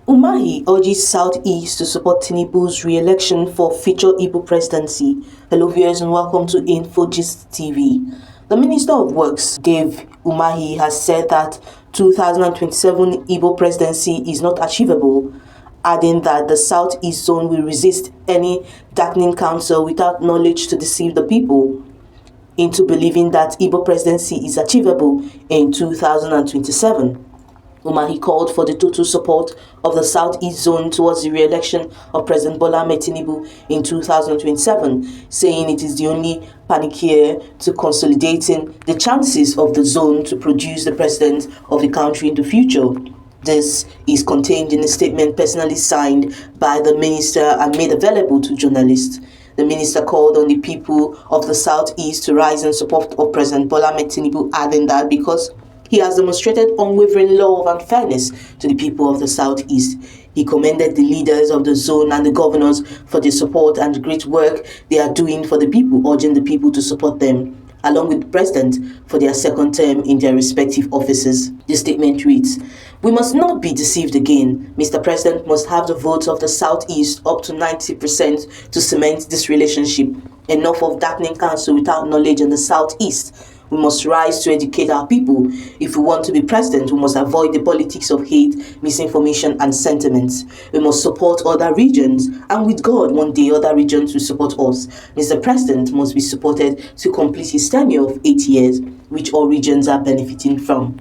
UMAHI urges Southeast to support TINUBU'S re-election for future Igbo presidency. Hello viewers and welcome to InfoGist TV. The Minister of Works, Dave UMAHI, has said that 2027 Igbo presidency is not achievable, adding that the Southeast zone will resist any darkening counsel without knowledge to deceive the people into believing that Igbo presidency is achievable in 2027. UMAHI called for the total support of the Southeast zone towards the re-election of President Bola Ahmed Tinubu in 2027, saying it is the only panacea to consolidating the chances of the zone to produce the president of the country in the future. This is contained in a statement personally signed by the minister and made available to journalists. The minister called on the people of the Southeast to rise in support of President Bola Ahmed Tinubu, adding that because he has demonstrated unwavering love and fairness to the people of the Southeast. He commended the leaders of the zone and the governors for their support and the great work they are doing for the people, urging the people to support them, along with the president, for their second term in their respective offices. The statement reads, "We must not be deceived again. Mr. President must have the votes of the Southeast up to 90% to cement this relationship. Enough of darkening counsel without knowledge in the Southeast. We must rise to educate our people. If we want to be president, we must avoid the politics of hate, misinformation, and sentiments. We must support other regions, and with God, one day other regions will support us. Mr. President must be supported to complete his tenure of 8 years, which all regions are benefiting from.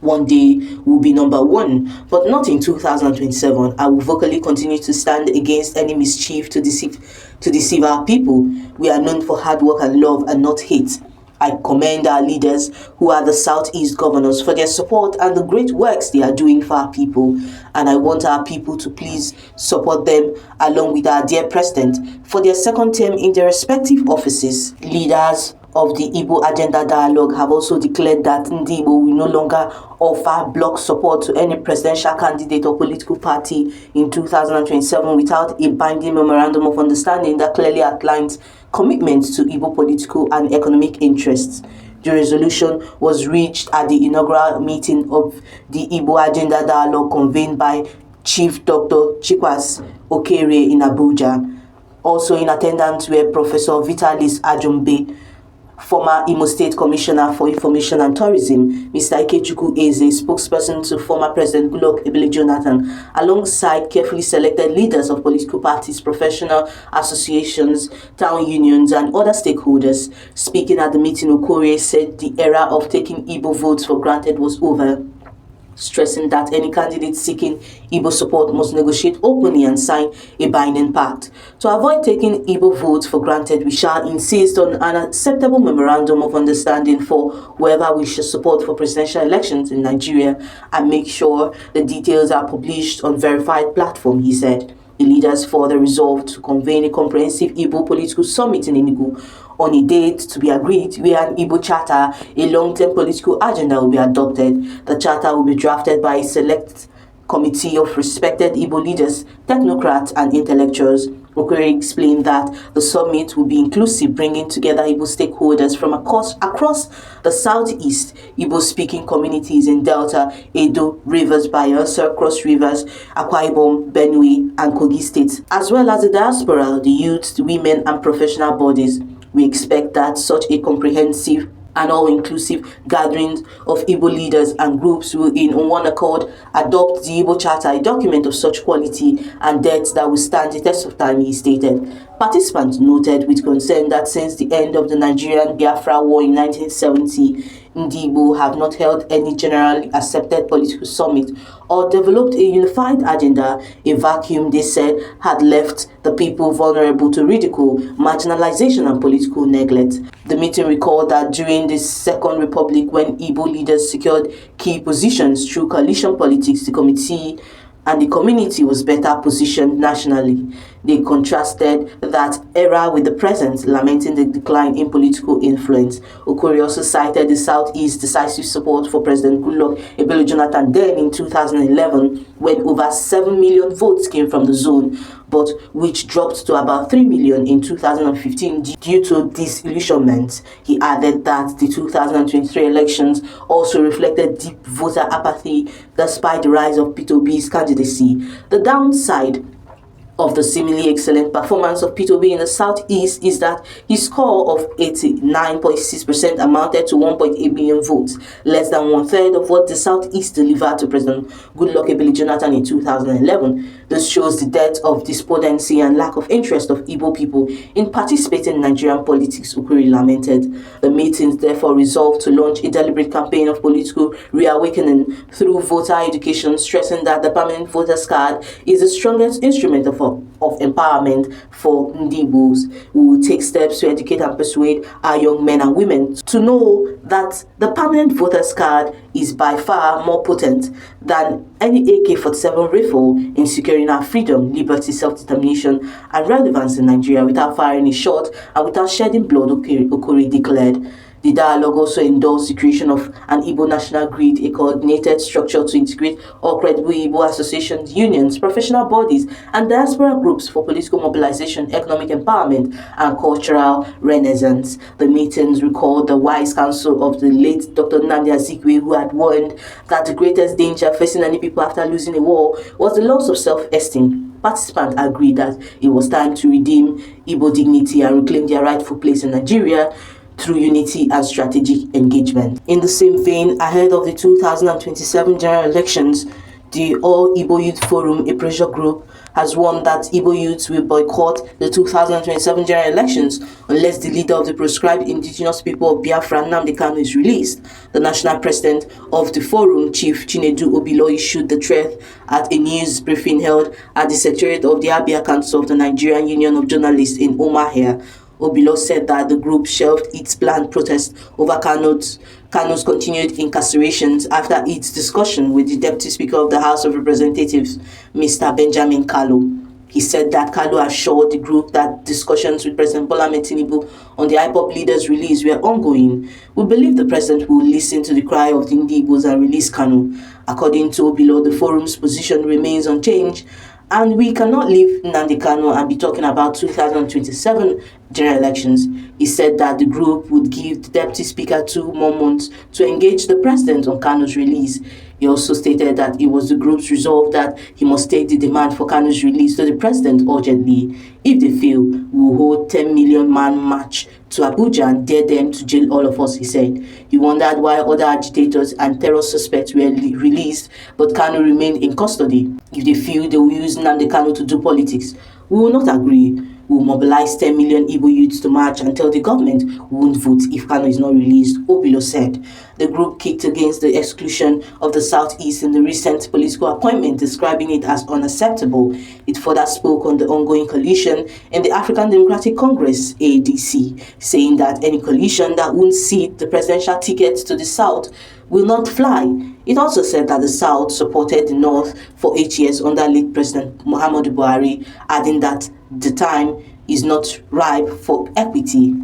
One day we'll be number one, but not in 2027. I will vocally continue to stand against any mischief to deceive our people. We are known for hard work and love and not hate. I commend our leaders, who are the Southeast governors, for their support and the great works they are doing for our people. And I want our people to please support them, along with our dear president, for their second term in their respective offices." Leaders of the Igbo Agenda Dialogue have also declared that Igbo will no longer offer bloc support to any presidential candidate or political party in 2027 without a binding memorandum of understanding that clearly outlines commitments to Igbo political and economic interests. The resolution was reached at the inaugural meeting of the Igbo Agenda Dialogue convened by Chief Dr. Chikwas Okere in Abuja. Also in attendance were Professor Vitalis Ajumbe, former Imo State Commissioner for Information and Tourism, Mr. Ikechukwu Eze, spokesperson to former President Goodluck Ebele Jonathan, alongside carefully selected leaders of political parties, professional associations, town unions, and other stakeholders. Speaking at the meeting, Okorie said the era of taking Igbo votes for granted was over, stressing that any candidate seeking Igbo support must negotiate openly and sign a binding pact. To avoid taking Igbo votes for granted, we shall insist on an acceptable memorandum of understanding for whoever we should support for presidential elections in Nigeria and make sure the details are published on verified platform, he said. The leaders further resolved to convene a comprehensive Igbo political summit in Enugu on a date to be agreed, where an Igbo charter, a long-term political agenda, will be adopted. The charter will be drafted by a select committee of respected Igbo leaders, technocrats, and intellectuals. Okere explained that the summit will be inclusive, bringing together Igbo stakeholders from across the Southeast, Igbo-speaking communities in Delta, Edo, Rivers, Bayelsa, Cross Rivers, Akwa Ibom, Benue, and Kogi states, as well as the diaspora, the youth, the women, and professional bodies. We expect that such a comprehensive and all-inclusive gatherings of Igbo leaders and groups will, in one accord, adopt the Igbo Charter, a document of such quality and depth that will stand the test of time, he stated. Participants noted with concern that since the end of the Nigerian Biafra War in 1970, Igbo have not held any generally accepted political summit or developed a unified agenda. A vacuum, they said, had left the people vulnerable to ridicule, marginalization, and political neglect. The meeting recalled that during the Second Republic, when Igbo leaders secured key positions through coalition politics, the committee and the community was better positioned nationally. They contrasted that era with the present, lamenting the decline in political influence. Okori also cited the Southeast's decisive support for President Goodluck Ebele Jonathan then in 2011, when over 7 million votes came from the zone, but which dropped to about 3 million in 2015 due to disillusionment. He added that the 2023 elections also reflected deep voter apathy despite the rise of Peter Obi's candidacy. The downside of the seemingly excellent performance of Peter Obi in the Southeast is that his score of 89.6% amounted to 1.8 million votes, less than one-third of what the Southeast delivered to President Goodluck Ebele Jonathan in 2011. This shows the depth of despondency and lack of interest of Igbo people in participating in Nigerian politics, Okori lamented. The meetings therefore resolved to launch a deliberate campaign of political reawakening through voter education, stressing that the permanent voters card is the strongest instrument of empowerment for NDIGBOs. We will take steps to educate and persuade our young men and women to know that the permanent voters card is by far more potent than any AK-47 rifle in securing our freedom, liberty, self-determination, and relevance in Nigeria without firing a shot and without shedding blood, Okori declared. The dialogue also endorsed the creation of an Igbo national grid, a coordinated structure to integrate all credible Igbo associations, unions, professional bodies, and diaspora groups for political mobilization, economic empowerment, and cultural renaissance. The meetings recalled the wise counsel of the late Dr. Nnamdi Azikiwe, who had warned that the greatest danger facing any people after losing a war was the loss of self-esteem. Participants agreed that it was time to redeem Igbo dignity and reclaim their rightful place in Nigeria through unity and strategic engagement. In the same vein, ahead of the 2027 general elections, the All Igbo Youth Forum, a pressure group, has warned that Igbo youths will boycott the 2027 general elections unless the leader of the proscribed indigenous people of Biafra, Nnamdi Kanu, is released. The national president of the forum, Chief Chinedu Obilo, issued the threat at a news briefing held at the Secretariat of the Abia Council of the Nigerian Union of Journalists in UMAHI'S. Obilo said that the group shelved its planned protest over Kanu's continued incarcerations after its discussion with the Deputy Speaker of the House of Representatives, Mr. Benjamin Kalu. He said that Kalu assured the group that discussions with President Bola Ahmed Tinubu on the IPOB leader's release were ongoing. We believe the president will listen to the cry of the NDIGBOs and release Kanu. According to Obilo, the forum's position remains unchanged, and we cannot leave Nnamdi Kanu and be talking about 2027 general elections. He said that the group would give the Deputy Speaker 2 more months to engage the President on Kanu's release. He also stated that it was the group's resolve that he must take the demand for Kanu's release to the President urgently. If they fail, we will hold 10 million man march to Abuja and dare them to jail all of us, he said. He wondered why other agitators and terror suspects were released, but Kanu remained in custody. If they feel they will use Nnamdi Kanu to do politics, we will not agree. We will mobilize 10 million Igbo youths to march and tell the government we won't vote if Kanu is not released, Obilo said. The group kicked against the exclusion of the Southeast in the recent political appointment, describing it as unacceptable. It further spoke on the ongoing coalition in the African Democratic Congress, ADC, saying that any coalition that won't cede the presidential ticket to the South will not fly. It also said that the South supported the North for 8 years under late President Muhammadu Buhari, adding that the time is not ripe for equity.